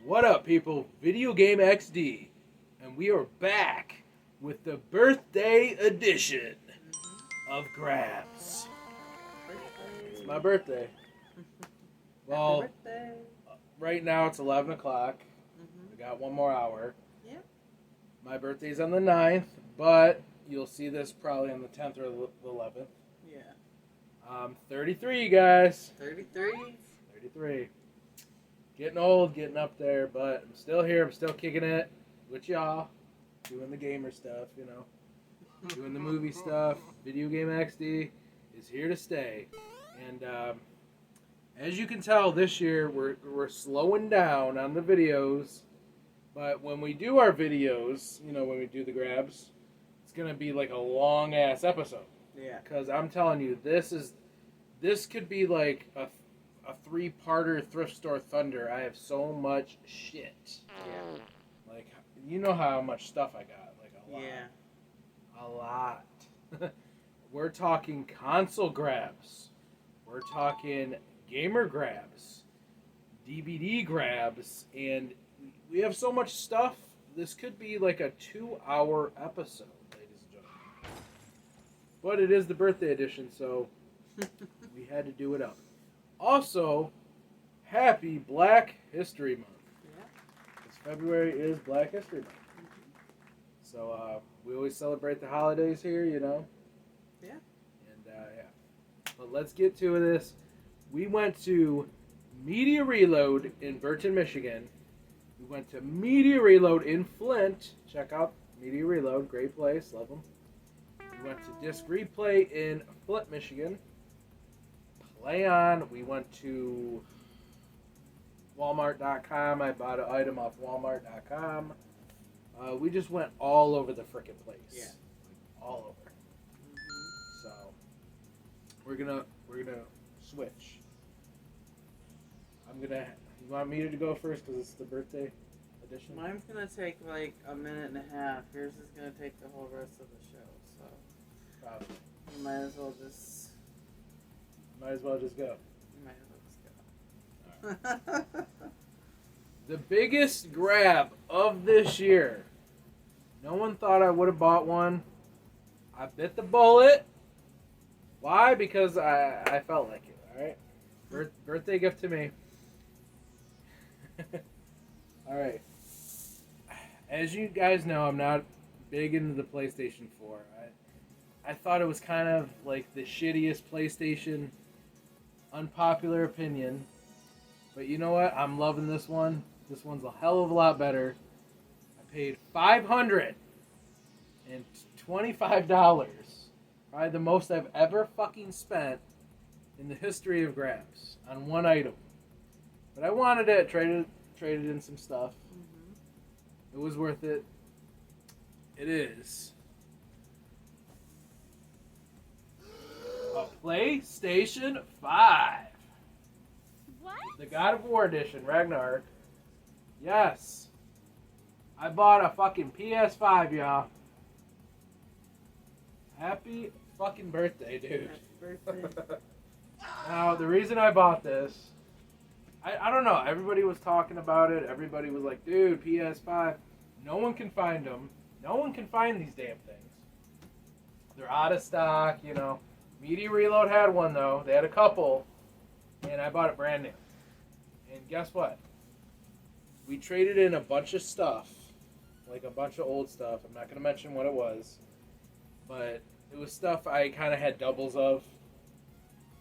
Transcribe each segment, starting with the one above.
What up, people? Video Game XD, and we are back with the birthday edition of Grabs. It's my birthday. Well, right now it's 11 o'clock. We got one more hour. Yep. My birthday's on the 9th, but you'll see this probably on the 10th or the 11th. Yeah. I'm 33, you guys. 33? 33. Getting old, getting up there, but I'm still here. I'm still kicking it with y'all. Doing the gamer stuff, you know. Doing the movie stuff. Video Game XD is here to stay. And as you can tell, this year we're slowing down on the videos. But when we do our videos, you know, when we do the grabs, it's going to be like a long-ass episode. Yeah. Because I'm telling you, this could be like a three-parter Thrift Store Thunder. I have so much shit. Yeah. Like, you know how much stuff I got. Like, a lot. Yeah. A lot. We're talking console grabs. We're talking gamer grabs. DVD grabs. And we have so much stuff. This could be like a 2-hour episode, ladies and gentlemen. But it is the birthday edition, so we had to do it up. Also, happy Black History Month. Yeah. Because February is Black History Month. So we always celebrate the holidays here, you know. Yeah. And yeah. But let's get to this. We went to Media Reload in Burton, Michigan. We went to Media Reload in Flint. Check out Media Reload. Great place. Love them. We went to Disc Replay in Flint, Michigan. Play on. We went to Walmart.com. I bought an item off Walmart.com. We just went all over the frickin' place. Yeah. All over. So we're gonna switch. You want me to go first because it's the birthday edition? Mine's gonna take like a minute and a half. Yours is gonna take the whole rest of the show, so Probably. you might as well just go. go. The biggest grab of this year. No one thought I would have bought one. I bit the bullet. Why? Because I felt like it. Alright? Birthday gift to me. Alright. As you guys know, I'm not big into the PlayStation 4. I thought it was kind of like the shittiest PlayStation. Unpopular opinion. But you know what? I'm loving this one. This one's a hell of a lot better. I paid $525. Probably the most I've ever fucking spent in the history of grabs on one item. But I wanted it. Traded in some stuff. It was worth it. It is a PlayStation 5. What? The God of War edition, Ragnarok. Yes. I bought a fucking PS5, y'all. Happy fucking birthday, dude. Happy birthday. Now, the reason I bought this, I don't know. Everybody was talking about it. Everybody was like, dude, PS5. No one can find them. No one can find these damn things. They're out of stock, you know. Media Reload had one, though. They had a couple. And I bought it brand new. And guess what? We traded in a bunch of stuff. Like a bunch of old stuff. I'm not going to mention what it was. But it was stuff I kind of had doubles of.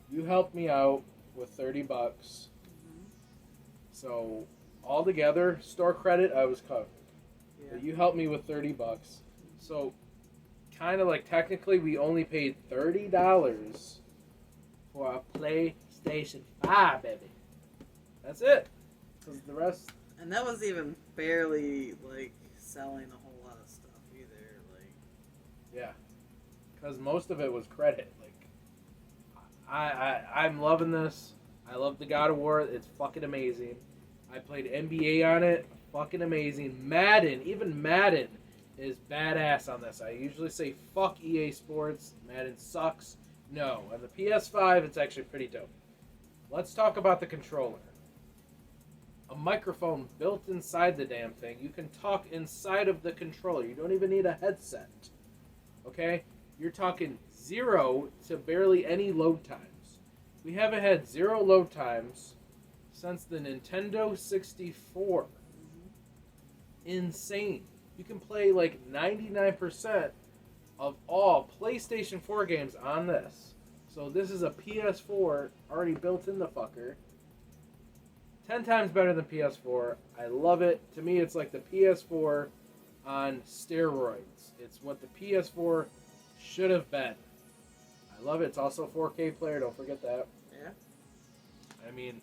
You helped me out with $30. So, altogether, store credit, I was covered. Yeah. But you helped me with $30. So, kind of like technically we only paid $30 for a PlayStation 5, baby. That's it. Because the rest... And that was even barely like selling a whole lot of stuff either. Like, Yeah. Because most of it was credit. Like, I'm loving this. I love the God of War. It's fucking amazing. I played NBA on it. Fucking amazing. Madden. Even Madden is badass on this. I usually say fuck EA Sports. Madden sucks. No. On the PS5, it's actually pretty dope. Let's talk about the controller. a microphone built inside the damn thing. You can talk inside of the controller. You don't even need a headset. Okay? You're talking 0 to barely any load times. We haven't had 0 load times since the Nintendo 64. Insane. You can play like 99% of all PlayStation 4 games on this. So this is a PS4 already built in the fucker. 10 times better than PS4. I love it. To me, it's like the PS4 on steroids. It's what the PS4 should have been. I love it. It's also a 4K player. Don't forget that. Yeah. I mean,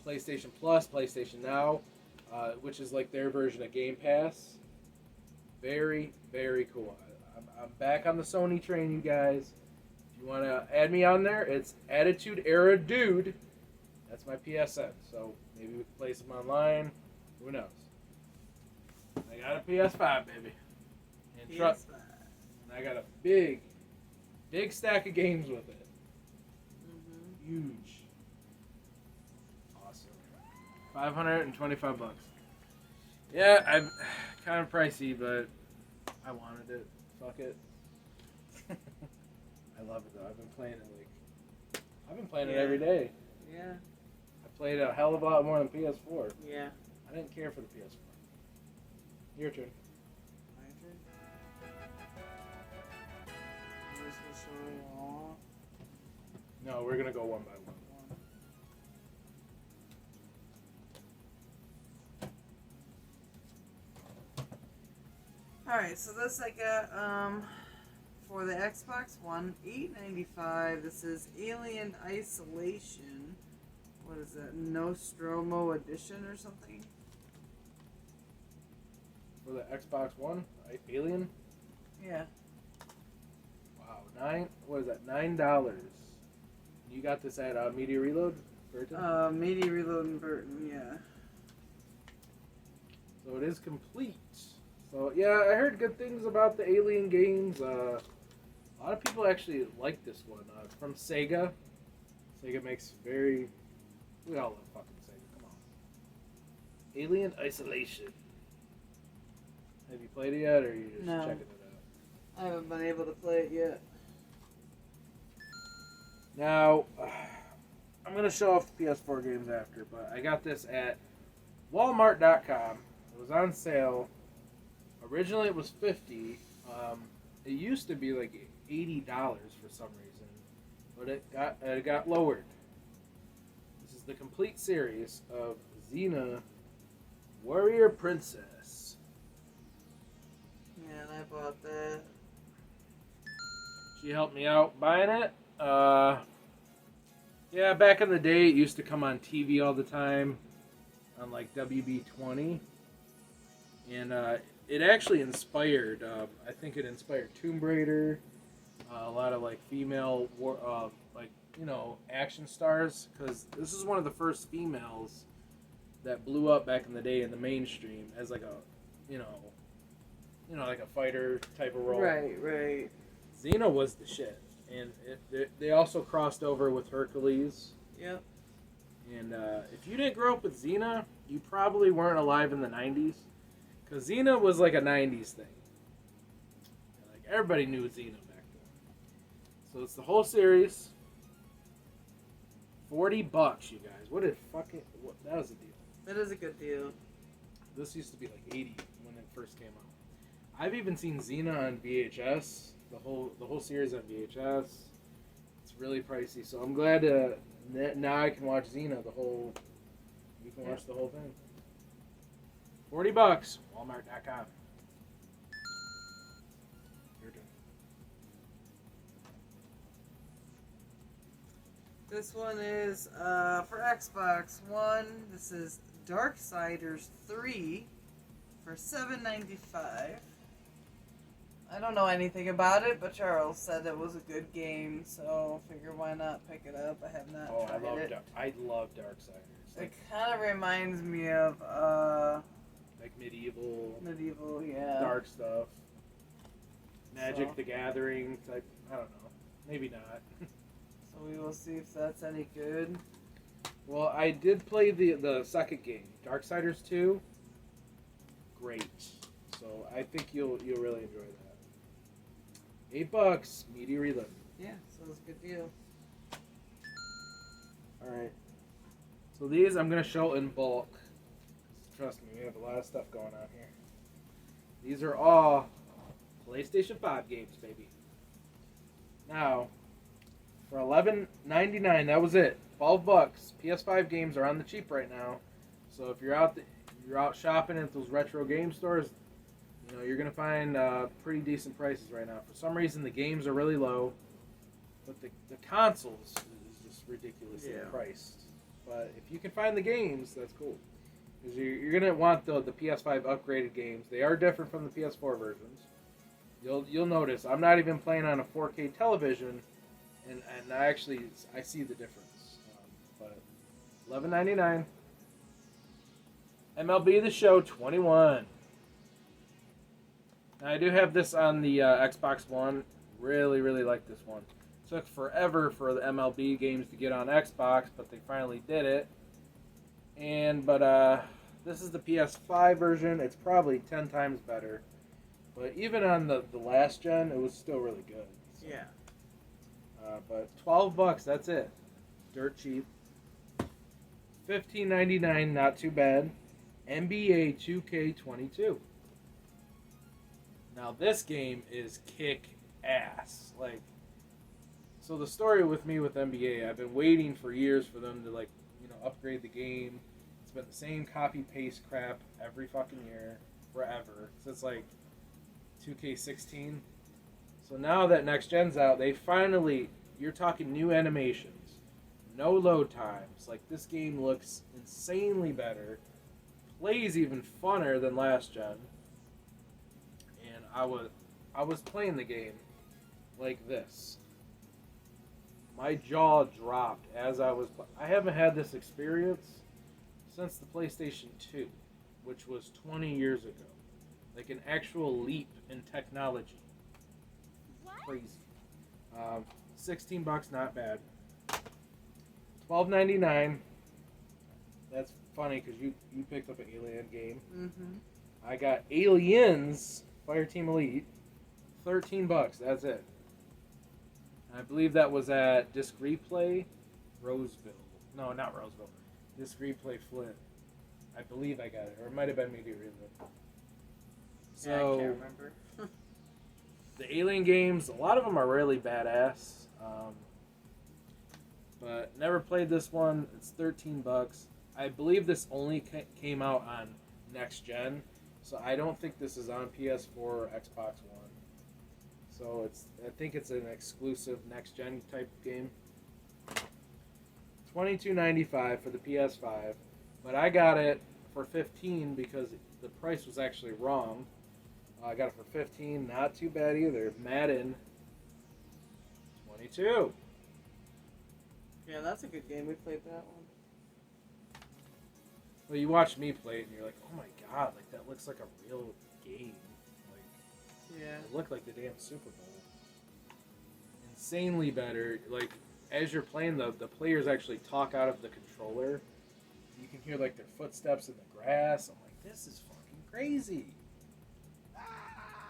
PlayStation Plus, PlayStation Now, which is like their version of Game Pass. Very, very cool. I'm back on the Sony train, you guys. If you want to add me on there, it's Attitude Era Dude. That's my PSN. So maybe we can play some online. Who knows? I got a PS5, baby. And PS5. and I got a big stack of games with it. Mm-hmm. Huge. Awesome. $525. Yeah, I'm kind of pricey, but I wanted it. Fuck it. I love it though. I've been playing it every day. Yeah. I played a hell of a lot more than PS4. Yeah. I didn't care for the PS4. Your turn. My turn. I'm just gonna show you all. No, we're gonna go one by one. Alright, so this I got for the Xbox One, $8.95. This is Alien Isolation. What is that? Nostromo Edition or something? For the Xbox One, Alien. Yeah. Wow, what is that? $9. You got this at Media Reload, Burton? Media Reload in Burton, yeah. So it is complete. So yeah, I heard good things about the Alien games. A lot of people actually like this one. It's from Sega. Sega makes we all love fucking Sega. Come on. Alien Isolation. Have you played it yet, or are you just No. checking it out? I haven't been able to play it yet. Now, I'm gonna show off the PS4 games after, but I got this at Walmart.com. It was on sale. Originally, it was $50. It used to be like $80 for some reason, but it got lowered. This is the complete series of Xena, Warrior Princess. Yeah, and I bought that. She helped me out buying it. Yeah, back in the day, it used to come on TV all the time, on like WB20, and it actually inspired. I think it inspired Tomb Raider, a lot of like female action stars, because this is one of the first females that blew up back in the day in the mainstream as like a, like a fighter type of role. Right. Xena was the shit, and they also crossed over with Hercules. Yep. And if you didn't grow up with Xena, you probably weren't alive in the 90s. Because Xena was like a 90s thing. Like, everybody knew Xena back then. So it's the whole series. $40, you guys. That was a deal. That is a good deal. This used to be like $80 when it first came out. I've even seen Xena on VHS. The whole series on VHS. It's really pricey. So I'm glad now I can watch Xena you can watch the whole thing. $40, Walmart.com. Your turn. This one is for Xbox One. This is Darksiders 3 for $7.95. I don't know anything about it, but Charles said it was a good game, so figure why not pick it up. I have not tried it. I love Darksiders. It kind of reminds me of like medieval, yeah. dark stuff. Magic the Gathering type. I don't know. Maybe not. So we will see if that's any good. Well, I did play the second game, Darksiders 2. Great. So I think you'll really enjoy that. $8, media reload. Yeah, so it's a good deal. All right. So these I'm gonna show in bulk. Trust me, we have a lot of stuff going on here. These are all PlayStation 5 games, baby. Now, for $11.99, that was it. $12. PS5 games are on the cheap right now. So if you're out shopping at those retro game stores, you know you're gonna find pretty decent prices right now. For some reason, the games are really low, but the consoles is just ridiculously priced. But if you can find the games, that's cool. Because you're gonna want the PS5 upgraded games. They are different from the PS4 versions. You'll notice I'm not even playing on a 4K television, and I see the difference. But $11.99. MLB The Show 21. Now I do have this on the Xbox One. Really, really like this one. Took forever for the MLB games to get on Xbox, but they finally did it. But this is the PS5 version. It's probably 10 times better. But even on the last gen, it was still really good. So. Yeah. But $12, that's it. Dirt cheap. $15.99, not too bad. NBA 2K22. Now this game is kick ass. Like, so the story with me with NBA, I've been waiting for years for them to upgrade the game. It's been the same copy paste crap every fucking year, forever. Since like 2K16. So now that next gen's out, they finally, you're talking new animations, no load times. Like this game looks insanely better, plays even funner than last gen. And I was playing the game like this. My jaw dropped as I was. I haven't had this experience since the PlayStation 2, which was 20 years ago. Like an actual leap in technology. What? Crazy. $16, not bad. $12.99. That's funny because you picked up an Alien game. Mm-hmm. I got Aliens Fireteam Elite. $13. That's it. I believe that was at Disc Replay, Roseville. No, not Roseville. Disc Replay Flint. I believe I got it, or it might have been Media Reload. So, Yeah, I can't remember. the Alien games, a lot of them are really badass. But never played this one. It's $13. I believe this only came out on next gen, so I don't think this is on PS4 or Xbox One. So I think it's an exclusive next gen type game. $22.95 for the PS5, but I got it for $15 because the price was actually wrong. I got it for $15, not too bad either. Madden, $22. Yeah, that's a good game. We played that one. Well, you watched me play it, and you're like, "Oh my god! Like that looks like a real game." Yeah. It looked like the damn Super Bowl. Insanely better. Like, as you're playing, the players actually talk out of the controller. You can hear, like, their footsteps in the grass. I'm like, this is fucking crazy.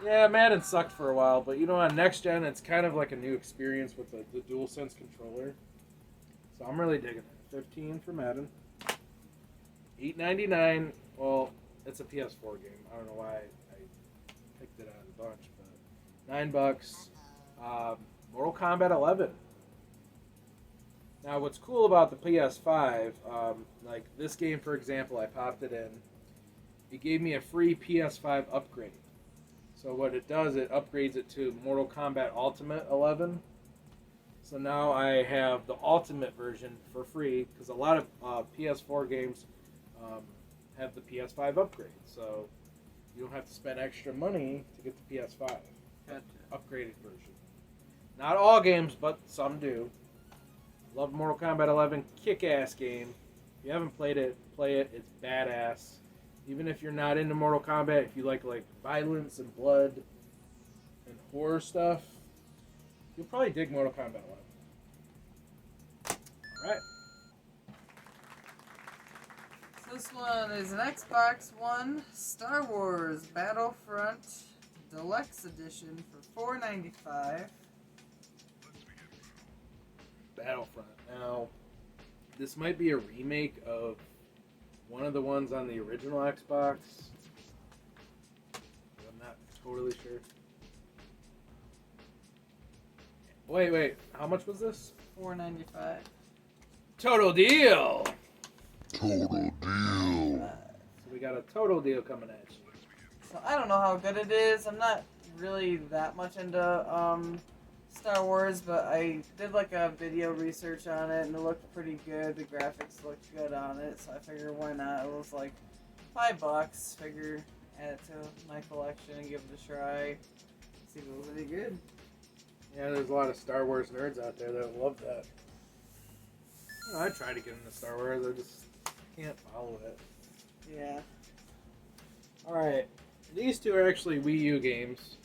Yeah, Madden sucked for a while, but, on next gen, it's kind of like a new experience with the DualSense controller. So I'm really digging it. $15 for Madden. $8.99. Well, it's a PS4 game. I don't know why I picked it out of the bunch, but $9. Mortal Kombat 11. Now, what's cool about the PS5, like this game, for example, I popped it in. It gave me a free PS5 upgrade. So what it does, it upgrades it to Mortal Kombat Ultimate 11. So now I have the Ultimate version for free because a lot of PS4 games have the PS5 upgrade. So you don't have to spend extra money to get the PS5 upgraded version. Not all games, but some do. Love Mortal Kombat 11, kick-ass game. If you haven't played it, play it. It's badass. Even if you're not into Mortal Kombat, if you like violence and blood and horror stuff, you'll probably dig Mortal Kombat 11. All right. this one is an Xbox One Star Wars Battlefront Deluxe Edition for $4.95. Battlefront. Now, this might be a remake of one of the ones on the original Xbox. I'm not totally sure. Wait. How much was this? $4.95. Total deal! Total deal. So we got a total deal coming at you. So I don't know how good it is. I'm not really that much into Star Wars, but I did like a video research on it, and it looked pretty good. The graphics looked good on it, so I figured why not. It was like $5. Figure add it to my collection and give it a try. See if it was any good. Yeah, there's a lot of Star Wars nerds out there that love that. I try to get into Star Wars, I just can't follow it. Yeah. Alright, these two are actually Wii U games.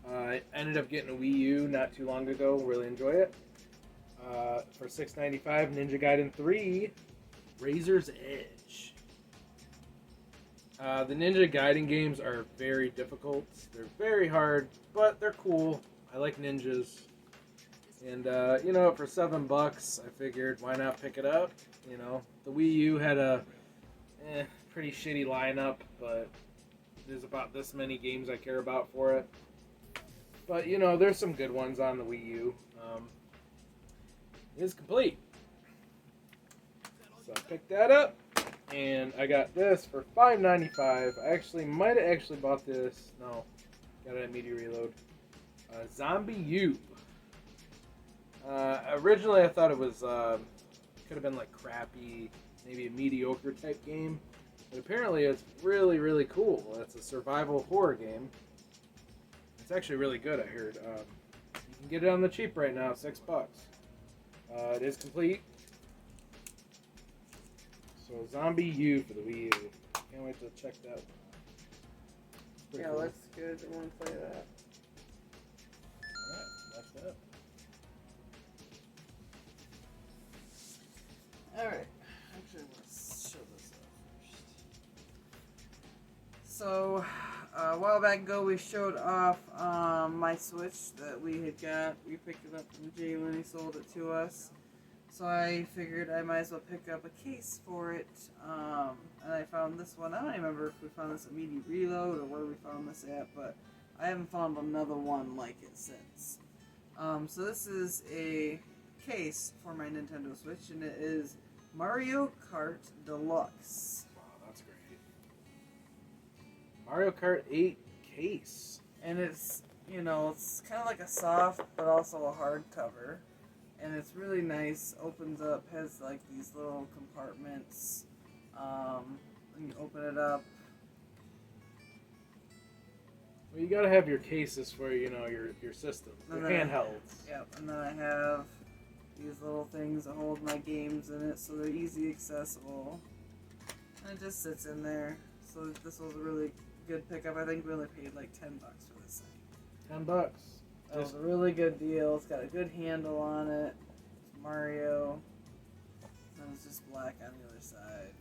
I ended up getting a Wii U not too long ago, really enjoy it. For $6.95, Ninja Gaiden 3, Razor's Edge. The Ninja Gaiden games are very difficult. They're very hard, but they're cool. I like ninjas. And, for $7, I figured, why not pick it up? The Wii U had a pretty shitty lineup, but there's about this many games I care about for it. But, there's some good ones on the Wii U. It is complete. So I picked that up, and I got this for $5.95. I might have actually bought this. No, got it at Media Reload. Zombie U. Originally, I thought it was could have been like crappy, maybe a mediocre type game, but apparently it's really, really cool. It's a survival horror game. It's actually really good. I heard. You can get it on the cheap right now, $6. It is complete. So Zombie U for the Wii U. Can't wait to check that. Yeah, Cool. looks good. I want to play that. Alright, that's that. Alright, actually let's show this off first. So, a while back ago we showed off my Switch that we had got. We picked it up from Jay when he sold it to us. So I figured I might as well pick up a case for it. And I found this one. I don't even remember if we found this at Media Reload or where we found this at, but I haven't found another one like it since. So this is a case for my Nintendo Switch, and it is Mario Kart Deluxe. Wow, that's great. Mario Kart 8 case. And it's, it's kind of like a soft, but also a hard cover. And it's really nice. Opens up, has like these little compartments. And you open it up. Well, you gotta have your cases for, your systems, your handhelds. Yep, and then I have these little things that hold my games in it, so they're easy accessible. And it just sits in there. So this was a really good pickup. I think we only paid like $10 for this thing. $10. That was a really good deal. It's got a good handle on it. It's Mario. And it's just black on the other side.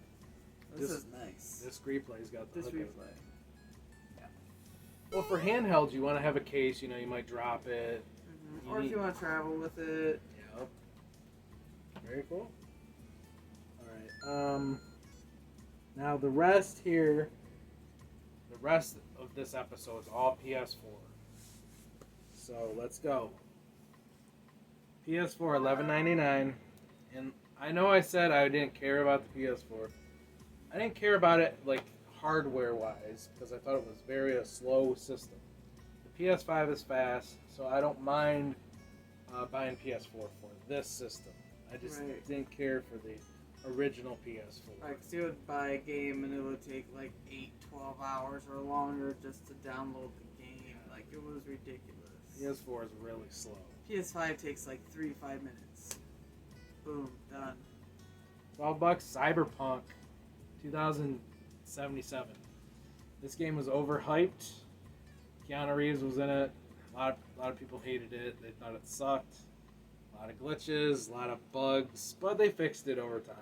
This is nice. This replay's got the This hook replay. on it. Well, for handhelds, you want to have a case. You might drop it. Mm-hmm. Or if you want to travel with it. Yep. Very cool. All right. Now the rest of this episode is all PS4. So let's go. PS4 $11.99, and I know I said I didn't care about the PS4. I didn't care about it like hardware wise because I thought it was a slow system. The PS5 is fast, so I don't mind buying PS4 for this system. I just didn't care for the original PS4. Right, because you would buy a game and it would take like 8-12 hours or longer just to download the game. Like, it was ridiculous. PS4 is really slow. PS5 takes like 3 to 5 minutes. Boom, done. $12, Cyberpunk 2077. This game was overhyped. Keanu Reeves was in it. A lot of people hated it. They thought it sucked. A lot of glitches, a lot of bugs, but they fixed it over time.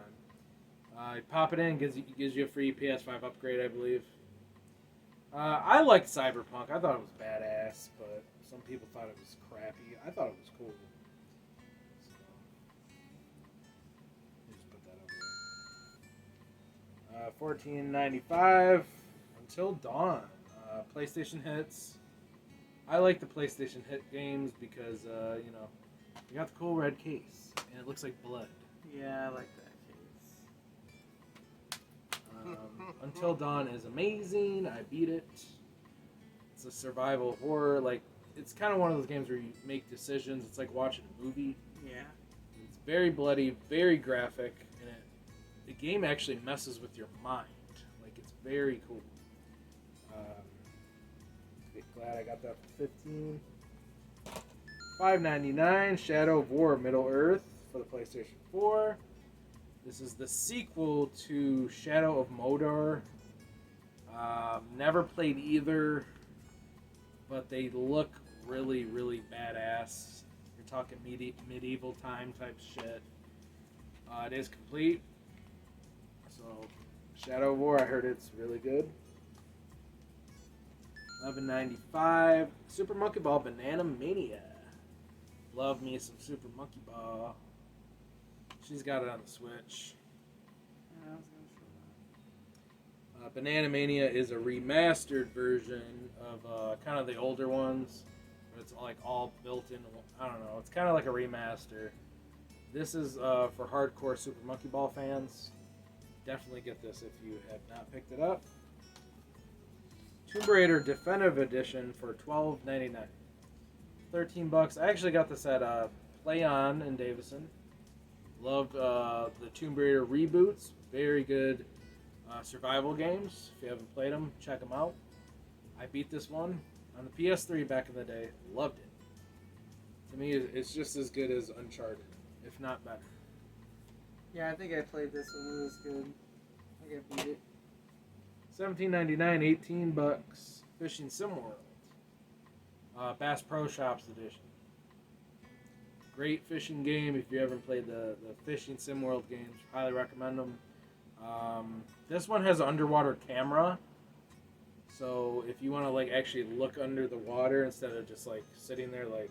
You pop it in, gives you a free PS5 upgrade, I believe. I liked Cyberpunk. I thought it was badass, but some people thought it was crappy. I thought it was cool. So, let me just put that over. $14.95 Until Dawn. PlayStation hits. I like the PlayStation hit games because you got the cool red case and it looks like blood. Yeah, I like that case. Until Dawn is amazing. I beat it. It's a survival horror. Like, it's kind of one of those games where you make decisions. It's like watching a movie. Yeah. It's very bloody, very graphic, and the game actually messes with your mind. Like, it's very cool. Glad I got that for $15. $5.99 Shadow of War Middle Earth for the PlayStation 4. This is the sequel to Shadow of Mordor. Never played either, but they look really, really badass. You're talking medieval time type shit. It is complete. So, Shadow of War, I heard it's really good. $11.95 Super Monkey Ball Banana Mania. Love me some Super Monkey Ball. She's got it on the Switch. Yeah, I was gonna show that. Banana Mania is a remastered version of kind of the older ones. But it's like all built in. I don't know. It's kind of like a remaster. This is for hardcore Super Monkey Ball fans. Definitely get this if you have not picked it up. Tomb Raider Definitive Edition for $12.99. $13. I actually got this at Play On in Davison. Loved the Tomb Raider reboots. Very good survival games. If you haven't played them, check them out. I beat this one on the PS3 back in the day. Loved it. To me, it's just as good as Uncharted, if not better. Yeah, I think I played this one. It was good. I think I beat it. $17.99, $18. Fishing Sim World. Bass Pro Shops Edition. Great fishing game. If you haven't played the Fishing Sim World games, highly recommend them. This one has an underwater camera. So if you want to like actually look under the water instead of just like sitting there like...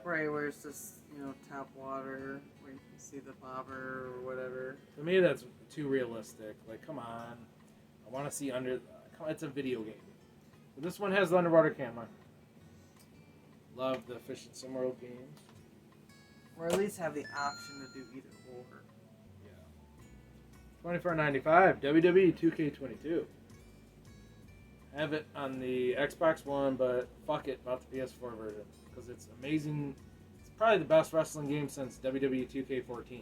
Right, where it's just, tap water, where you can see the bobber or whatever. To me, that's too realistic. Like, come on. I want to see under... It's a video game. But this one has the underwater camera. Love the Fishing Sim World games. Or at least have the option to do either or. Yeah. $24.95 WWE 2K22. Have it on the Xbox One, but fuck it about the PS4 version. Because it's amazing. It's probably the best wrestling game since WWE 2K14.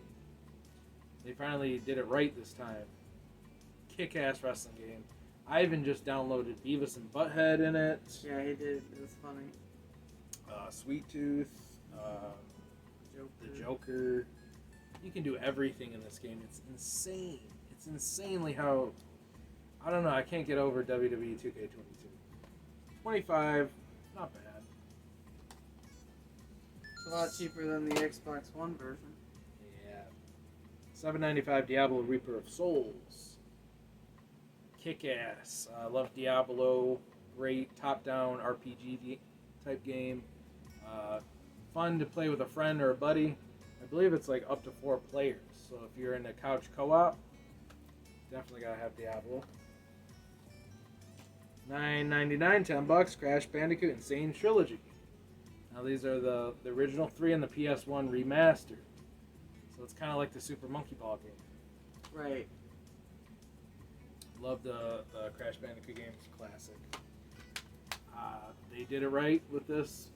They finally did it right this time. Kick-ass wrestling game. I even just downloaded Beavis and Butthead in it. Yeah, he did. It was funny. Sweet Tooth. The Joker. You can do everything in this game. It's insane. It's insanely how... I don't know. I can't get over WWE 2K22. $25. Not bad. It's a lot cheaper than the Xbox One version. Yeah. $7.95 Diablo Reaper of Souls. Kick-ass. I love Diablo. Great top-down RPG type game. Fun to play with a friend or a buddy. I believe it's like up to 4 players. So if you're in a couch co-op, definitely gotta have Diablo. $9.99, $10. Crash Bandicoot Insane Trilogy. Now these are the original 3 and the PS1 remastered. So it's kind of like the Super Monkey Ball game. Right. Love the Crash Bandicoot games, classic. They did it right with this.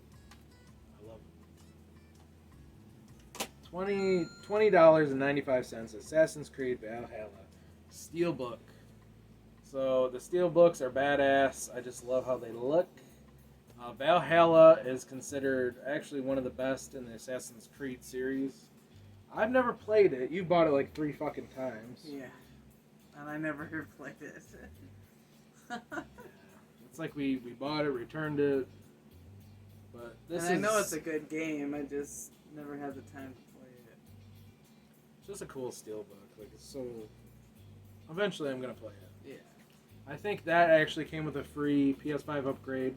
I love it. $20.95 Assassin's Creed Valhalla Steelbook. So the Steelbooks are badass. I just love how they look. Valhalla is considered actually one of the best in the Assassin's Creed series. I've never played it. You bought it like 3 fucking times. Yeah. And I never played it. It's like we bought it, returned it. But this I know it's a good game. I just never had the time to play it. It's just a cool Steelbook. Like, it's so. Eventually, I'm gonna play it. Yeah. I think that actually came with a free PS5 upgrade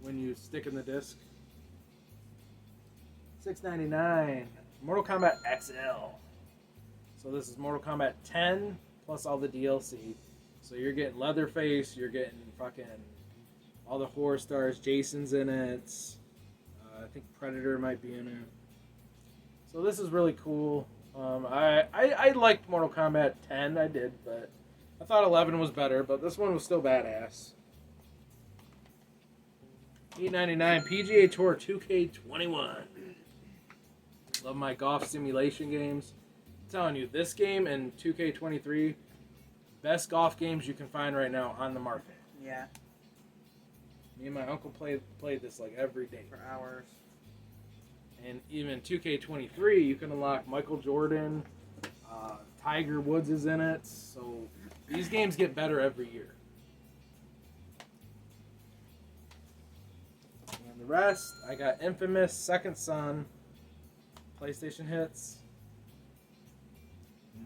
when you stick in the disc. $6.99. Mortal Kombat XL. So this is Mortal Kombat 10 plus all the DLC. So you're getting Leatherface, you're getting fucking all the horror stars. Jason's in it. I think Predator might be in it. So this is really cool. I liked Mortal Kombat 10, I did, but I thought 11 was better, but this one was still badass. $8.99 PGA Tour 2K21. Love my golf simulation games. I'm telling you, this game and 2K23, best golf games you can find right now on the market. Yeah. Me and my uncle played this like every day. For hours. And even 2K23, you can unlock Michael Jordan. Tiger Woods is in it. So these games get better every year. And the rest, I got Infamous, Second Son, PlayStation hits.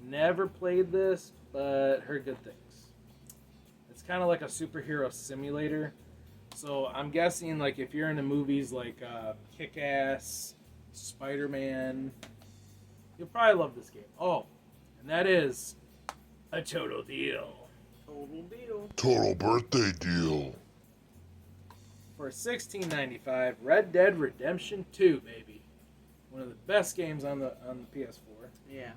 Never played this, but heard good things. It's kind of like a superhero simulator. So I'm guessing, like, if you're into movies like Kick-Ass, Spider-Man, you'll probably love this game. Oh, and that is a total deal. Total deal. Total birthday deal. For $16.95, Red Dead Redemption 2, baby. One of the best games on the PS4. Yeah.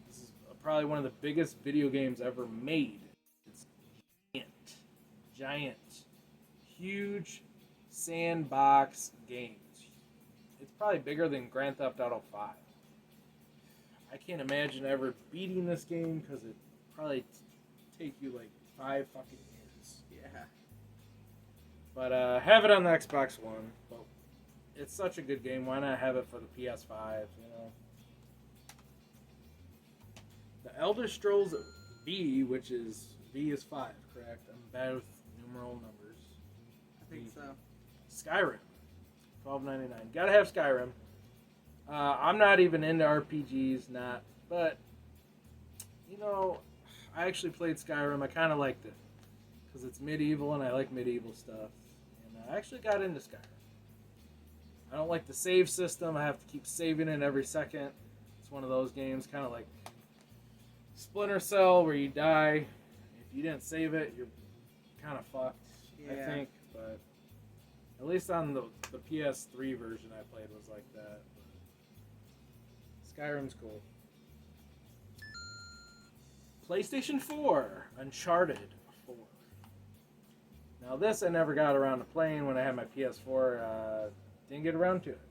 This is probably one of the biggest video games ever made. It's giant, huge sandbox games. It's probably bigger than Grand Theft Auto 5. I can't imagine ever beating this game because it probably take you like 5 fucking years. Yeah. But have it on the Xbox One. But it's such a good game. Why not have it for the PS5? You know. The Elder Scrolls V, which is V is 5, correct? I'm bad with numeral numbers. I think so. Skyrim, $12.99. Gotta have Skyrim. I'm not even into RPGs, but you know, I actually played Skyrim. I kind of liked it because it's medieval and I like medieval stuff. And I actually got into Skyrim. I don't like the save system. I have to keep saving it every second. It's one of those games, kind of like Splinter Cell, where you die. If you didn't save it, you're kind of fucked. Yeah. I think, but at least on the PS3 version I played was like that. But Skyrim's cool. PlayStation 4, Uncharted 4. Now this I never got around to playing when I had my PS4. Didn't get around to it.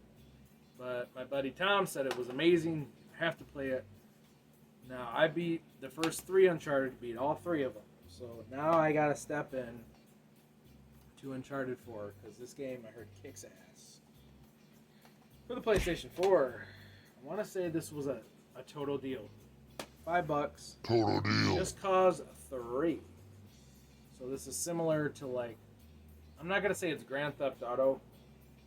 But my buddy Tom said it was amazing. I have to play it. Now I beat the first 3 Uncharted, beat all 3 of them. So now I gotta step in to Uncharted 4 because this game I heard kicks ass. For the PlayStation 4, I want to say this was a total deal. $5. Total deal. Just Cause 3. So this is similar to, like, I'm not gonna say it's Grand Theft Auto,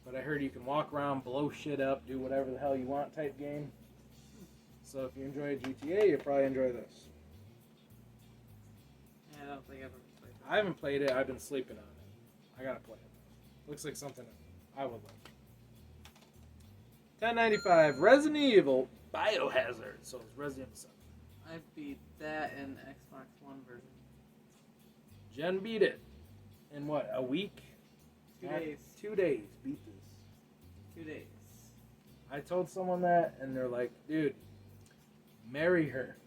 but I heard you can walk around, blow shit up, do whatever the hell you want type game. So if you enjoy GTA, you'll probably enjoy this. Yeah, I don't think I've ever played that. I haven't played it. I've been sleeping on it. I gotta play it. Looks like something I would like. $10.95. Resident Evil Biohazard. So it's Resident Evil 7. I beat that in Xbox One version. Jen beat it in what, a week? 2 days. 2 days. Beat this. 2 days. I told someone that, and they're like, dude, marry her.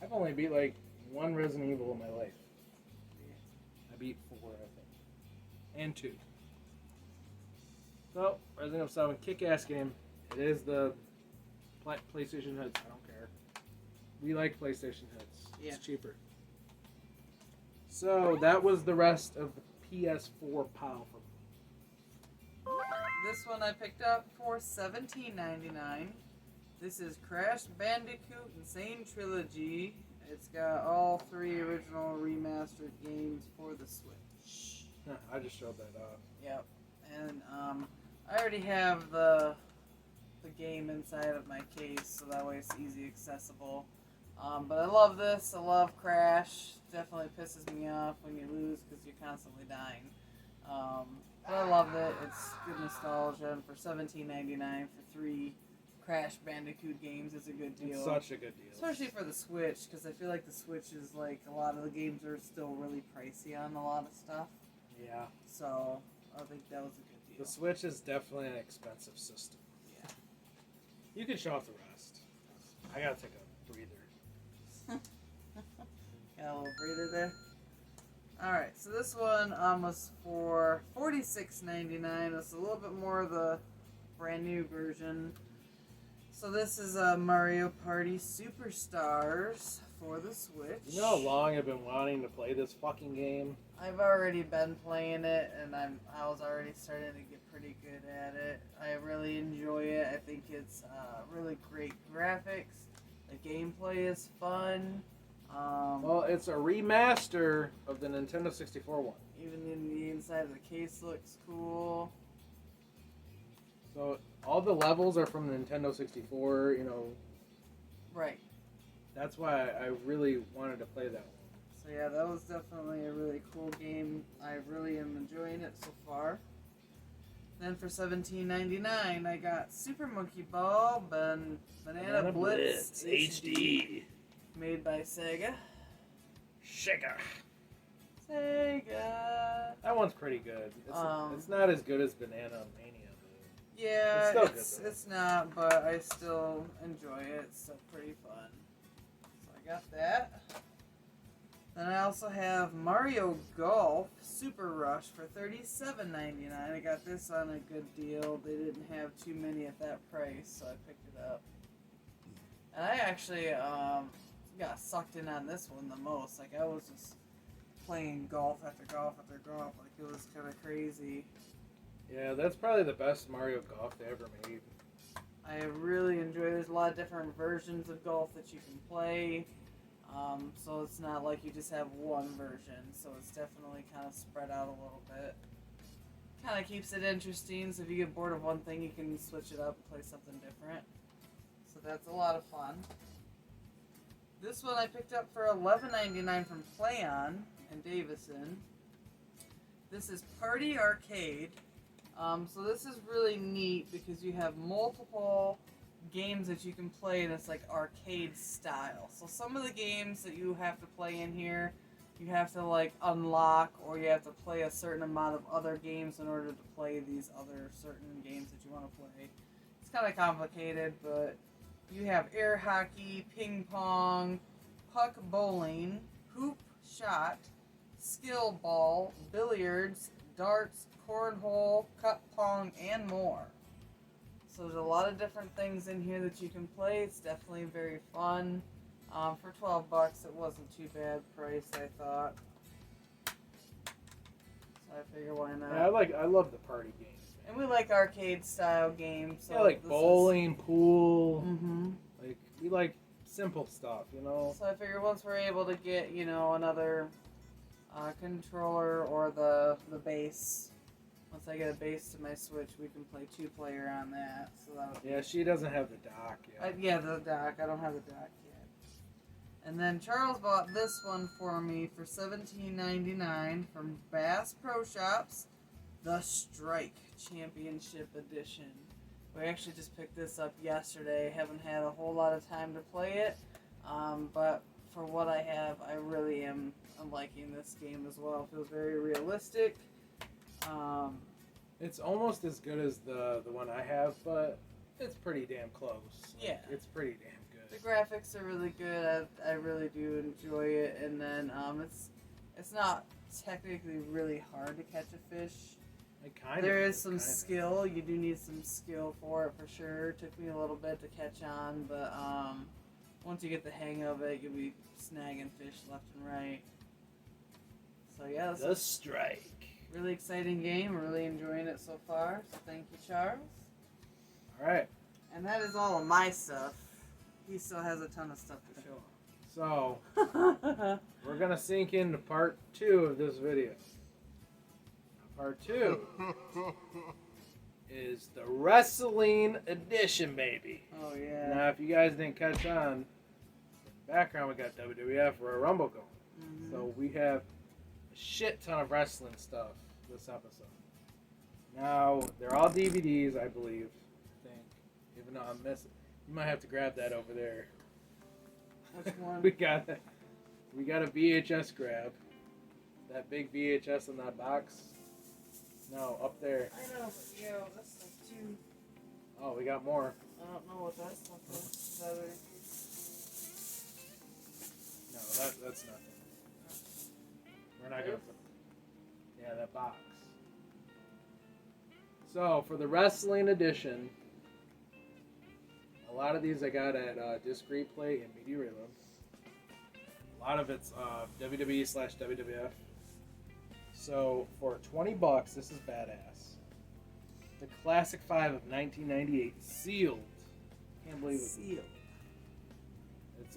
I've only beat like 1 Resident Evil in my life. I beat 4, I think. And 2. So, Resident Evil 7, kick-ass game. It is the PlayStation hits. I don't care. We like PlayStation hits. Yeah. It's cheaper. So, that was the rest of the PS4 pile for me. This one I picked up for $17.99. This is Crash Bandicoot Insane Trilogy. It's got all 3 original remastered games for the Switch. I just showed that off. Yep. And I already have the the game inside of my case, so that way it's easy accessible. But I love this. I love Crash. Definitely pisses me off when you lose because you're constantly dying. But I love it. It's good nostalgia, and for $17.99 for 3 Crash Bandicoot games is a good deal. It's such a good deal. Especially for the Switch, because I feel like the Switch is like a lot of the games are still really pricey on a lot of stuff. Yeah. So I think that was a good deal. The Switch is definitely an expensive system. Yeah. You can show off the rest. I gotta take a breather. Got a little breather there. Alright, so this one was for $46.99. It's a little bit more of the brand new version. So this is Mario Party Superstars for the Switch. You know how long I've been wanting to play this fucking game? I've already been playing it, and I was already starting to get pretty good at it. I really enjoy it. I think it's really great graphics. The gameplay is fun. Well, it's a remaster of the Nintendo 64 one. Even in the inside of the case looks cool. So all the levels are from the Nintendo 64, you know. Right. That's why I really wanted to play that one. So yeah, that was definitely a really cool game. I really am enjoying it so far. Then for $17.99, I got Super Monkey Ball Banana Blitz HD, made by Sega. Sega. Sega. That one's pretty good. It's not as good as Banana Mania. Yeah, It's still good, it's not, but I still enjoy it. It's still pretty fun. So I got that. Then I also have Mario Golf Super Rush for $37.99. I got this on a good deal. They didn't have too many at that price, so I picked it up. And I actually got sucked in on this one the most. Like, I was just playing golf after golf after golf. Like, it was kind of crazy. Yeah, that's probably the best Mario Golf they ever made. I really enjoy it. There's a lot of different versions of golf that you can play. So it's not like you just have one version. So it's definitely kind of spread out a little bit. Kind of keeps it interesting. So if you get bored of one thing, you can switch it up and play something different. So that's a lot of fun. This one I picked up for $11.99 from PlayOn in Davison. This is Party Arcade. So this is really neat because you have multiple games that you can play and it's like arcade style. So some of the games that you have to play in here, you have to like unlock, or you have to play a certain amount of other games in order to play these other certain games that you want to play. It's kind of complicated, but you have air hockey, ping pong, puck bowling, hoop shot, skill ball, billiards, darts, cornhole, cup pong, and more. So there's a lot of different things in here that you can play. It's definitely very fun. For $12, it wasn't too bad price, I thought. So I figure why not. Yeah, I love the party games. And we like arcade style games. So yeah, like bowling, pool. Mm-hmm. Like we like simple stuff, you know. So I figure once we're able to get, you know, another controller or the base. Once I get a base to my Switch, we can play 2-player on that. So yeah, she doesn't have the dock yet. yeah, the dock. I don't have the dock yet. And then Charles bought this one for me for $17.99 from Bass Pro Shops, the Strike Championship Edition. We actually just picked this up yesterday. Haven't had a whole lot of time to play it, but for what I have, I really am liking this game as well. It feels very realistic. It's almost as good as the one I have, but it's pretty damn close. Like, yeah, it's pretty damn good. The graphics are really good. I really do enjoy it, and then it's not technically really hard to catch a fish. There is some skill. You do need some skill for it for sure. It took me a little bit to catch on, but once you get the hang of it, you'll be snagging fish left and right. So yeah, the Strike. Really exciting game. Really enjoying it so far. So thank you, Charles. All right. And that is all of my stuff. He still has a ton of stuff to show. So we're gonna sink into part 2 of this video. Part 2 is the Wrestling Edition, baby. Oh, yeah. Now, if you guys didn't catch on, in the background we got WWF Royal Rumble going. Mhm. So we have a shit ton of wrestling stuff this episode. Now, they're all DVDs, I believe. I think. Even though I'm missing. You might have to grab that over there. Which one? we got a VHS grab. That big VHS in that box. No, up there. I know, but yeah, that's stuff too. Oh, we got more. I don't know what that stuff is. Other. No, that's nothing. We're not gonna. Yeah, that box. So for the Wrestling Edition, a lot of these I got at Disc Replay and Media Reload. A lot of it's WWE/WWF. So for $20, this is badass. The Classic 5 of 1998, sealed. Can't believe it. Sealed. It's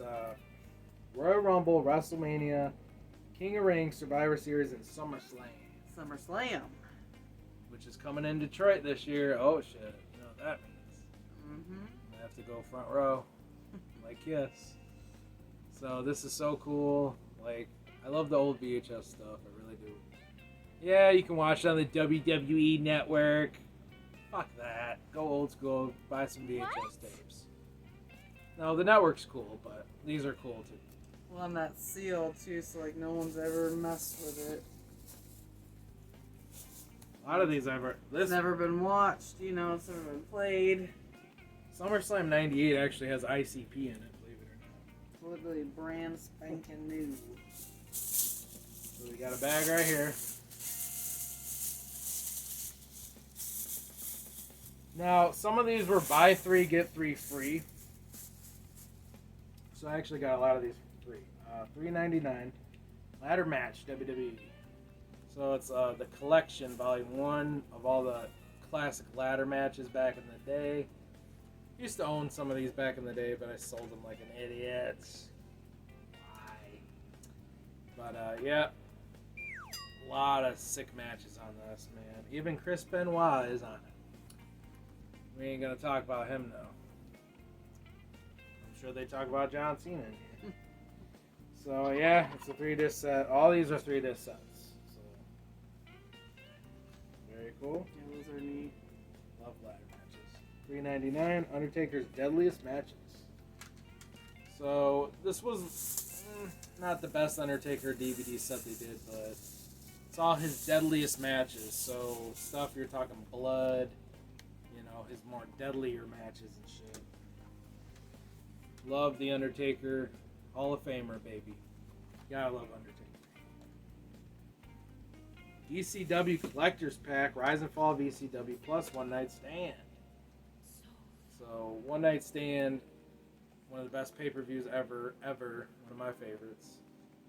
Royal Rumble, WrestleMania, King of Rings, Survivor Series, and SummerSlam, SummerSlam. which is coming in Detroit this year. Oh shit, you know what that means. Mm-hmm. I have to go front row, like Kiss. So this is so cool. Like, I love the old VHS stuff. I really do. Yeah, you can watch it on the WWE network. Fuck that. Go old school. Buy some VHS tapes. No, the network's cool, but these are cool too. Well, and that's sealed too, so like no one's ever messed with it. A lot of these I've heard. It's never been watched, you know, it's never been played. SummerSlam 98 actually has ICP in it, believe it or not. It's literally brand spanking new. So we got a bag right here. Now, some of these were buy 3, get 3 free. So I actually got a lot of these for free. $3.99. Ladder Match, WWE. So it's the collection, volume 1 of all the classic ladder matches back in the day. Used to own some of these back in the day, but I sold them like an idiot. Why? But yeah, a lot of sick matches on this, man. Even Chris Benoit is on it. We ain't gonna talk about him though. I'm sure they talk about John Cena in here. So yeah, it's a 3-disc set. All these are 3-disc sets. So very cool. Yeah, those are neat. Love ladder matches. $3.99. Undertaker's Deadliest Matches. So this was not the best Undertaker DVD set they did, but it's all his deadliest matches. So stuff you're talking blood, you know, his more deadlier matches and shit. Love the Undertaker, Hall of Famer, baby. Gotta love Undertaker. ECW Collector's Pack, Rise and Fall of ECW plus One Night Stand. So, One Night Stand, one of the best pay-per-views ever, one of my favorites.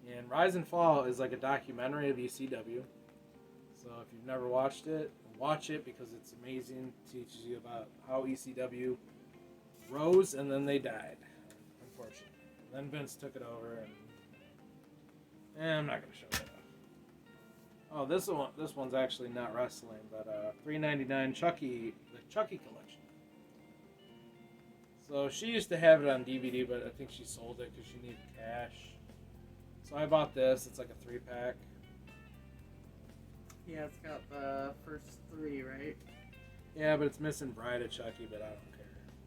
And Rise and Fall is like a documentary of ECW. So, if you've never watched it, watch it because it's amazing. It teaches you about how ECW rose and then they died, unfortunately. Then Vince took it over and I'm not going to show that off. Oh, this one's actually not wrestling, but $3.99 Chucky, the Chucky collection. So she used to have it on DVD, but I think she sold it because she needed cash. So I bought this. It's like a 3-pack. Yeah, it's got the first 3, right? Yeah, but it's missing Bride of Chucky, but I don't care.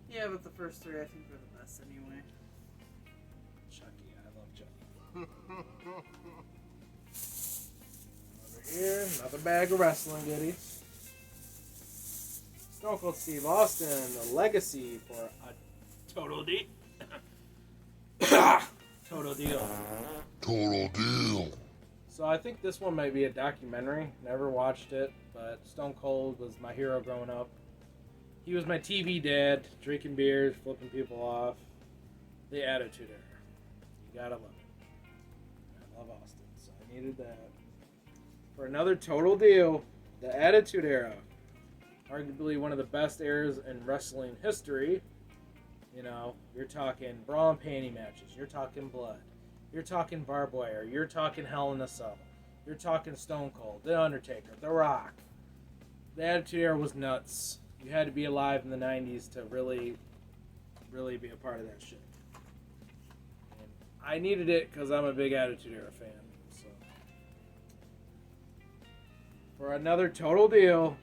Yeah, but the first 3 I think are the best anyway. Chucky, I love Chucky. Over here, another bag of wrestling goodies. Stone Cold Steve Austin, the legacy for a total deal. Total deal. Total deal. So I think this one might be a documentary. Never watched it, but Stone Cold was my hero growing up. He was my TV dad, drinking beers, flipping people off. The Attitude Era. You gotta love it. I love Austin, so I needed that. For another total deal, the Attitude Era. Arguably one of the best eras in wrestling history. You know, you're talking bra and panty matches. You're talking blood. You're talking barbed wire. You're talking Hell in a Cell. You're talking Stone Cold, The Undertaker, The Rock. The Attitude Era was nuts. you had to be alive in the 90s to really be a part of that shit. And I needed it because I'm a big Attitude Era fan. So, for another total deal,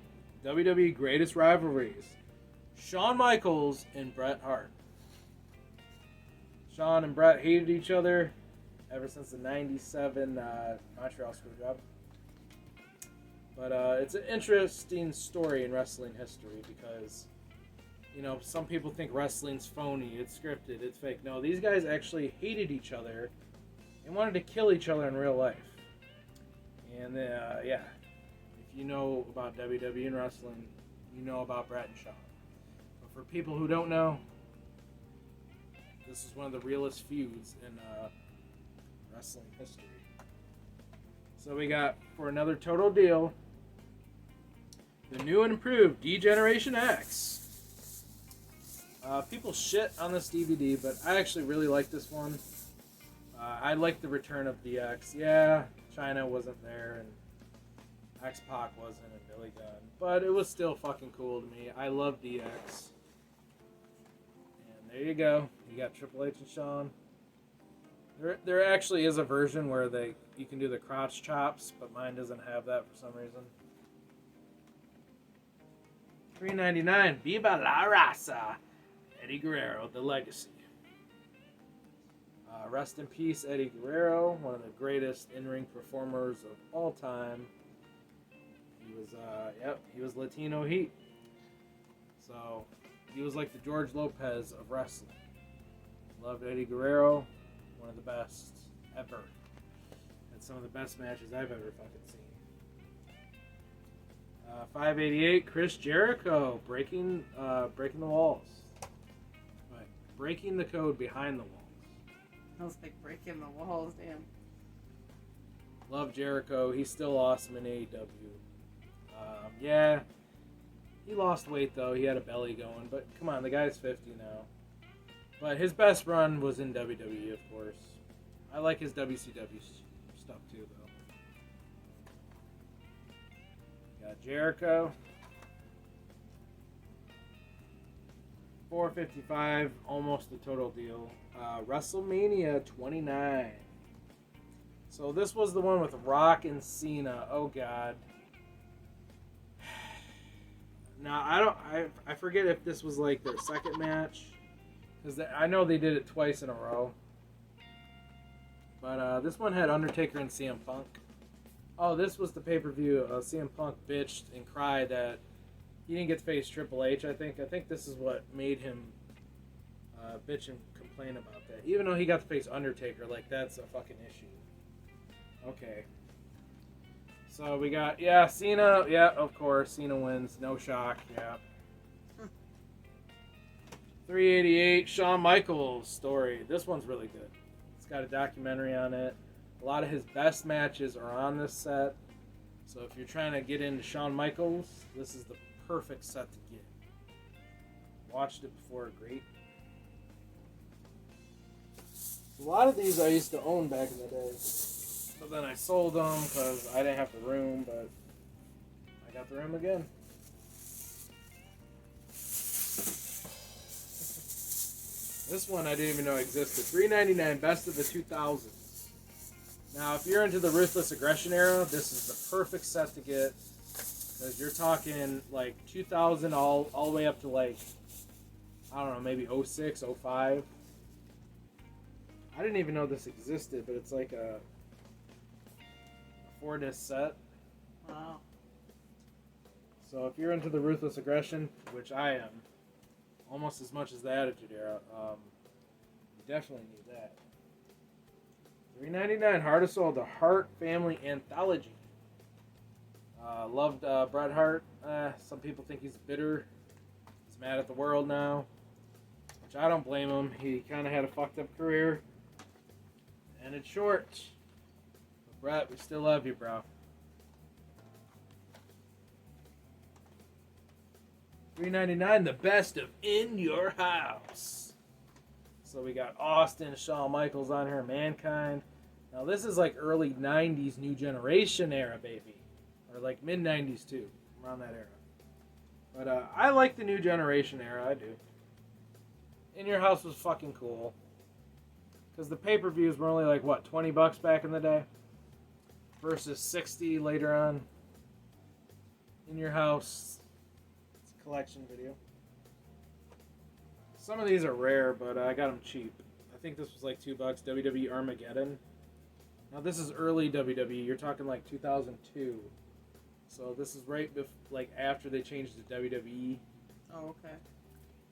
WWE Greatest Rivalries, Shawn Michaels and Bret Hart. Shawn and Bret hated each other ever since the 97 Montreal Screwjob. But it's an interesting story in wrestling history because, you know, some people think wrestling's phony, it's scripted, it's fake. No, these guys actually hated each other and wanted to kill each other in real life. And yeah, if you know about WWE and wrestling, you know about Bret and Shawn. But for people who don't know, this is one of the realest feuds in wrestling history. So we got, for another total deal, the new and improved D-Generation X. People shit on this DVD, but I actually really like this one. I like the return of DX. Yeah, China wasn't there, and X-Pac wasn't, and Billy Gunn. But it was still fucking cool to me. I love DX. And there you go. You got Triple H and Shawn. There actually is a version where you can do the crotch chops, but mine doesn't have that for some reason. $3.99. Viva la Raza. Eddie Guerrero, The Legacy. Rest in peace, Eddie Guerrero, one of the greatest in-ring performers of all time. He was Latino Heat. So, he was like the George Lopez of wrestling. Loved Eddie Guerrero, one of the best ever. Had some of the best matches I've ever fucking seen. $5.88, Chris Jericho, breaking the walls. Right. Breaking the code behind the walls. Smells like breaking the walls, damn. Love Jericho. He's still awesome in AEW. Yeah, he lost weight though. He had a belly going, but come on, the guy's 50 now. But his best run was in WWE, of course. I like his WCW stuff too, though. Got Jericho. $4.55, almost the total deal. WrestleMania 29. So this was the one with Rock and Cena. Oh God. Now I forget if this was like their second match, because I know they did it twice in a row. But this one had Undertaker and CM Punk. Oh, this was the pay-per-view. CM Punk bitched and cried that he didn't get to face Triple H. I think this is what made him bitch and complain about that. Even though he got to face Undertaker, like that's a fucking issue. Okay. So we got, Cena. Yeah, of course, Cena wins. No shock. Yeah. $3.88, Shawn Michaels story. This one's really good. It's got a documentary on it. A lot of his best matches are on this set. So if you're trying to get into Shawn Michaels, this is the perfect set to get. Watched it before, great. A lot of these I used to own back in the day. But then I sold them because I didn't have the room, but I got the room again. This one I didn't even know existed. $3.99, best of the 2000s. Now, if you're into the Ruthless Aggression era, this is the perfect set to get. Because you're talking like 2000 all the way up to like, I don't know, maybe 06, 05. I didn't even know this existed, but it's like a 4-disc set. Wow. So if you're into the Ruthless Aggression, which I am, almost as much as the Attitude Era, you definitely need that. $3.99, Heart of Soul, the Hart Family Anthology. Loved Bret Hart. Some people think he's bitter. He's mad at the world now, which I don't blame him. He kind of had a fucked up career, and it's short. But Bret, we still love you, bro. $3.99, the best of In Your House. So we got Austin, Shawn Michaels on here, Mankind. Now this is like early 90s New Generation era, baby. Or like mid 90s too, around that era. But I like the new generation era. I do. In Your House was fucking cool. Because the pay-per-views were only like, what, $20 back in the day? Versus 60 later on. In Your House. It's a collection video. Some of these are rare, but I got them cheap. I think this was like $2. WWE Armageddon. Now this is early WWE. You're talking like 2002. So this is right like after they changed to WWE. Oh, okay.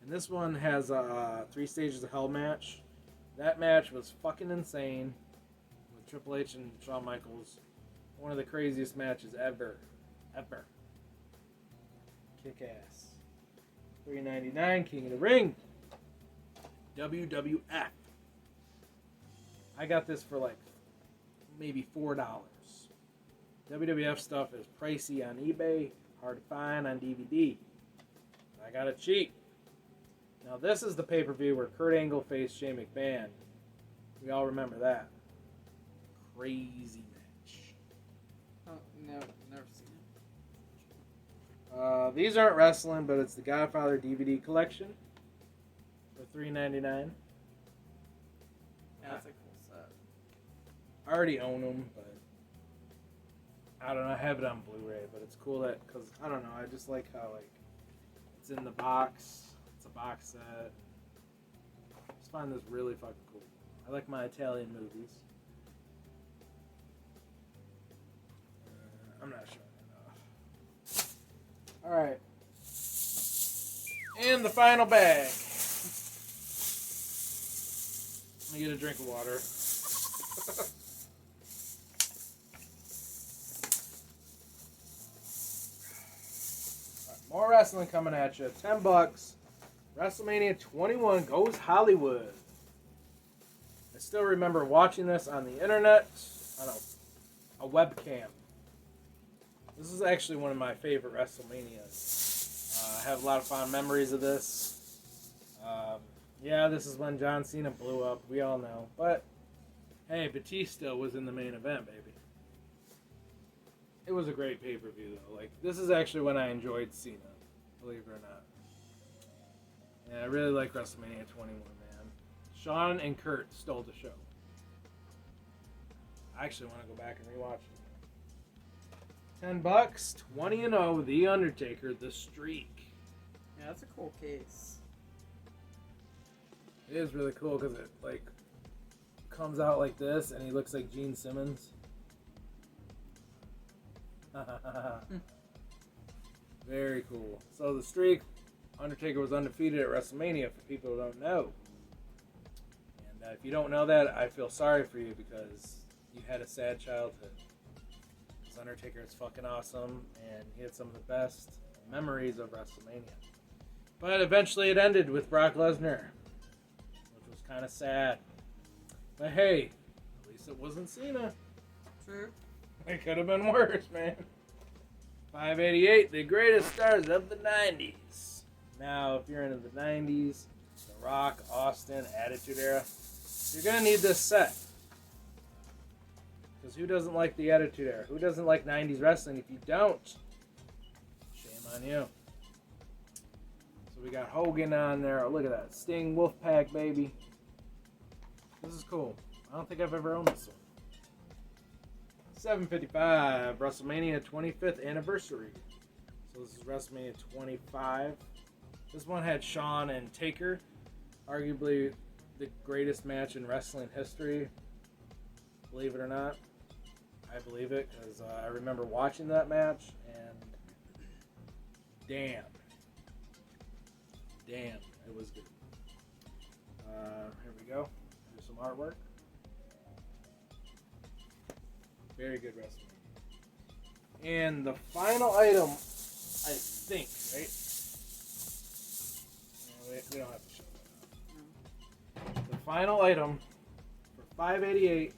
And this one has a 3 stages of hell match. That match was fucking insane with Triple H and Shawn Michaels. One of the craziest matches ever. Kick ass. $3.99, King of the Ring. WWF. I got this for like maybe $4. WWF stuff is pricey on eBay, hard to find on DVD. I got it cheap. Now this is the pay-per-view where Kurt Angle faced Shane McMahon. We all remember that. Crazy match. Oh, no, never seen it. These aren't wrestling, but it's the Godfather DVD collection for $3.99. Yeah, that's a cool set. I already own them, but I don't know. I have it on Blu-ray, but it's cool that because I don't know. I just like how like it's in the box. It's a box set. I just find this really fucking cool. I like my Italian movies. I'm not showing it off. All right, and the final bag. Let me get a drink of water. More wrestling coming at you. $10. WrestleMania 21 goes Hollywood. I still remember watching this on the internet on a webcam. This is actually one of my favorite WrestleManias. I have a lot of fond memories of this. Yeah, this is when John Cena blew up. We all know. But, hey, Batista was in the main event, baby. It was a great pay-per-view, though. Like, this is actually when I enjoyed Cena, believe it or not. Yeah, I really like WrestleMania 21, man. Shawn and Kurt stole the show. I actually want to go back and rewatch it. $10, 20-0, The Undertaker, The Streak. Yeah, that's a cool case. It is really cool because it, like, comes out like this, and he looks like Gene Simmons. Very cool. So the streak, Undertaker was undefeated at WrestleMania for people who don't know. And if you don't know that, I feel sorry for you because you had a sad childhood. Because Undertaker is fucking awesome and he had some of the best memories of WrestleMania. But eventually it ended with Brock Lesnar, which was kind of sad. But hey, at least it wasn't Cena. True. It could have been worse, man. 588, the greatest stars of the 90s. Now, if you're into the 90s, The Rock, Austin, Attitude Era, you're going to need this set. Because who doesn't like the Attitude Era? Who doesn't like 90s wrestling? If you don't, shame on you. So we got Hogan on there. Oh, look at that. Sting, Wolfpack, baby. This is cool. I don't think I've ever owned this one. $7.55, WrestleMania 25th anniversary. So this is WrestleMania 25. This one had Shawn and Taker, arguably the greatest match in wrestling history. Believe it or not, I believe it because I remember watching that match and damn, it was good. Here we go. Here's some artwork. Very good WrestleMania. And the final item, I think, right? No, we don't have to show that. The final item for $5.88,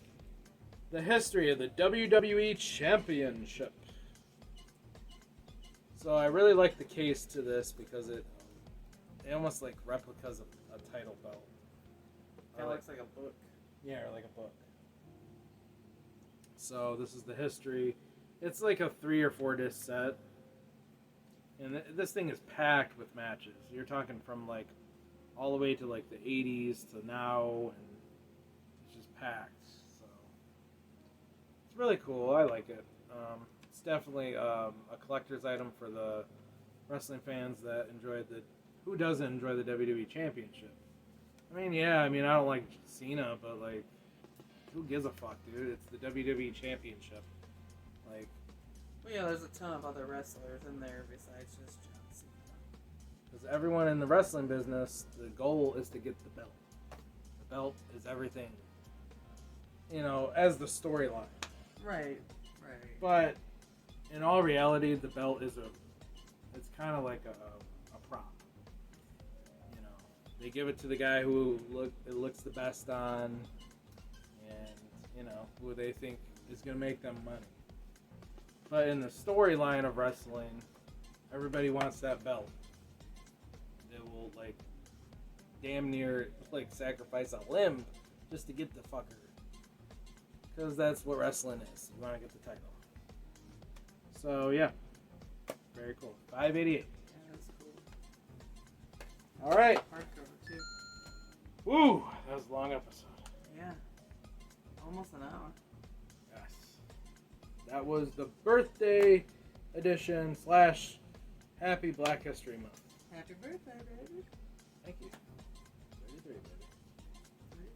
the history of the WWE Championship. So I really like the case to this because it almost like replicas a title belt. Kind of looks like a book. Yeah, or like a book. So this is the history. It's like a 3 or 4 disc set. And this thing is packed with matches. You're talking from like all the way to like the 80s to now, and it's just packed. So it's really cool. I like it. It's definitely a collector's item for the wrestling fans that who doesn't enjoy the WWE Championship? I mean, yeah, I don't like Cena, but like, who gives a fuck, dude? It's the WWE Championship. Like, Well, yeah, there's a ton of other wrestlers in there besides just John Cena. because everyone in the wrestling business, the goal is to get the belt. The belt is everything, as the storyline. Right. But in all reality, the belt is it's kind of like a prop. They give it to the guy who it looks the best on, and who they think is going to make them money. But in the storyline of wrestling, everybody wants that belt. They will like damn near like sacrifice a limb just to get the fucker, because that's what wrestling is. You want to get the title. So yeah, very cool. 588. Yeah, that's cool. All right. Hardcover too. Woo, that was a long episode. Yeah. Almost an hour. Yes. That was the birthday edition / Happy Black History Month. Happy birthday, baby. Thank you. 33, baby.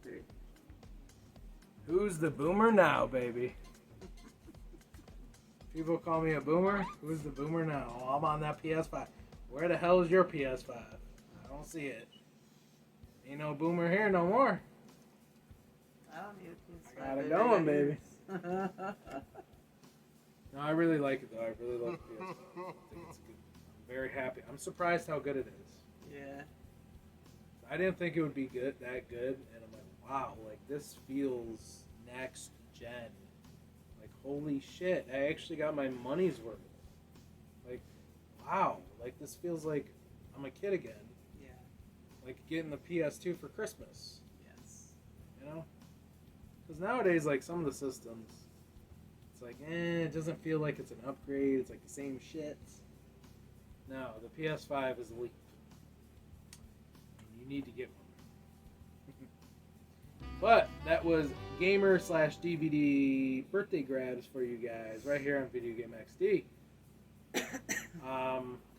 33. Who's the boomer now, baby? People call me a boomer. Who's the boomer now? Oh, I'm on that PS5. Where the hell is your PS5? I don't see it. Ain't no boomer here no more. I don't need a PS5. I got it going, baby. No, I really like it though. I really like the PS5. I think it's good. I'm very happy. I'm surprised how good it is. Yeah. I didn't think it would be that good, and I'm like, wow, like this feels next gen. Like holy shit, I actually got my money's worth. Like, wow, like this feels like I'm a kid again. Yeah. Like getting the PS2 for Christmas. Yes. Because nowadays, like some of the systems, it's like, it doesn't feel like it's an upgrade. It's like the same shit. No, the PS5 is a leap. And you need to get one. But that was gamer / DVD birthday grabs for you guys right here on Video Game XD.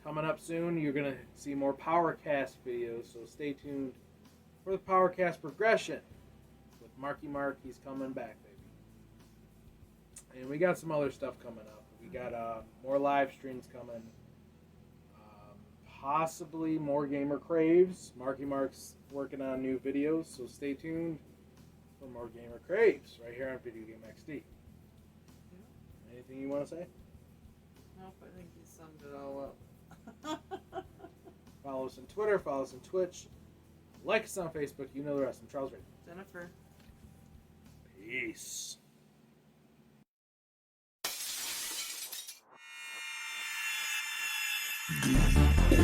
Coming up soon, you're going to see more PowerKast videos, so stay tuned for the PowerKast progression. With Marky Mark, he's coming back, baby. And we got some other stuff coming up. We got more live streams coming. Possibly more Gamer Craves. Marky Mark's working on new videos, so stay tuned for more Gamer Craves right here on Video Game XD. Anything you want to say? Nope, I think you summed it all up. Follow us on Twitter, follow us on Twitch, like us on Facebook, you know the rest. I'm Charles Ray. Jennifer. Peace. Do